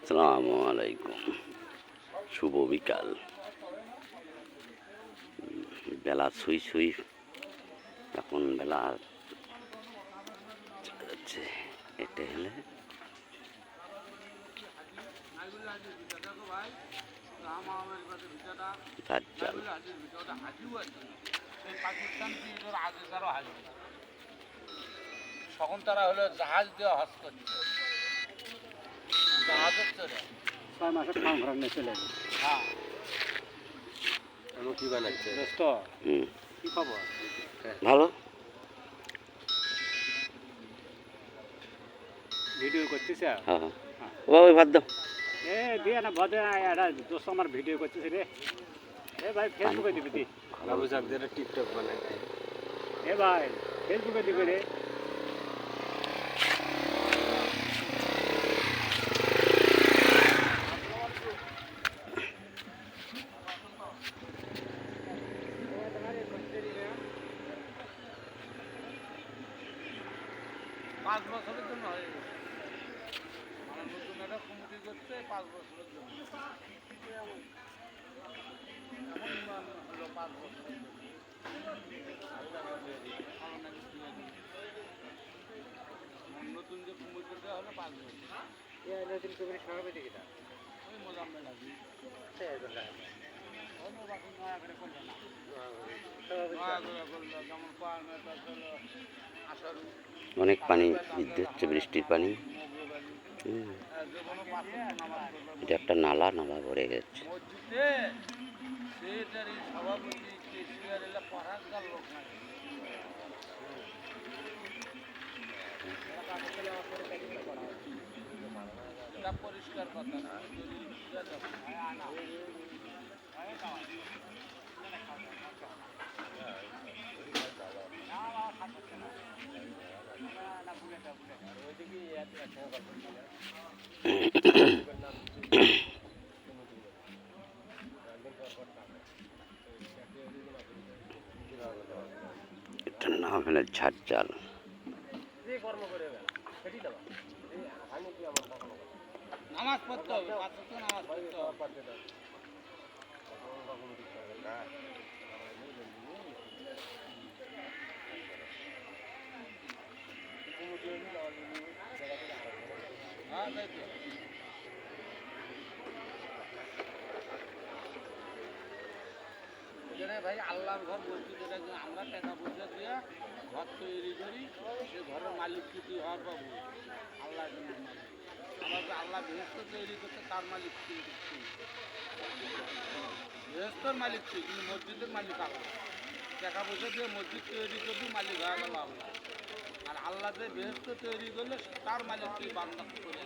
আসসালামু আলাইকুম। শুভ বিকাল। বেলা ছুঁই ছুঁই, এখন বেলা যাচ্ছে। এটা হলে দাজ্জাল। তখন তারা হলো জাহাজ দেওয়া হজ করছে, জাহাজের চলে 6 মাসের ফার্ম ঘর নিয়ে চলে গেল। হ্যাঁ কি বানাইছে দোস্ত? কি খবর? ভালো। ভিডিও করতেছে? হ্যাঁ হ্যাঁ, বাবা ভাত দাও। এ দিয়ে না বদে এটা দোস্ত আমার ভিডিও করতেছে রে। এ ভাই ফেসবুকে দিবি দি। বাবু সাহেব যেটা টিকটক বানাইতে। এ ভাই ফেসবুকে দিবি রে। পাঁচ বছরের জন্য হয়ে গেছে, মানে নতুন একটা কমিটি করছে 5 বছরের জন্য। এখন হলো 5 বছরের জন্য। নতুন যে কমিটিটা হলো 5 বছর। নতুন কমিটি সভাপতি কিনা? ওই মোজাম্মেল আলী। অন্য বাকি নয়া করে করলো না, নয়া করে করলো, যেমন কোয়ার্মেটার হলো আসারু, অনেক পানি বৃদ্ধি হচ্ছে, বৃষ্টির পানি। মগরব আলী, যে কোনো 5 নামাজ পড়লো এটা একটা নালা, নালা ভরে গেছে। মসজিদে। সেটারই সভাপতি কেসিআর এলা পড়ার লোক নাই। এটা পরিষ্কার কথা না, এটার নাম হলো ঝাড়জাল। নামাজ পড়তে হবে, 5 ওয়াক্ত নামাজ পড়তে হবে। হ্যাঁ তাই তো। এখানে ভাই আল্লাহর ঘর বলছি, যেটা আমরা টাকা পয়সা দিয়ে ঘর তৈরি করি, সে ঘরের মালিক কিছু হওয়ার পাবো আল্লাহ। আবার যে আল্লাহ বৃহস্প তৈরি করছে, তার মালিক বৃহস্পর মালিক ছিল, কিন্তু মসজিদের মালিক আল্লাহ। টাকা পয়সা দিয়ে মসজিদ তৈরি করবি, মালিক হয়ে গেল আল্লাহ। আর আল্লাহ যে বৃহস্প তৈরি করলে তার মালিক তুই বান্দা করে।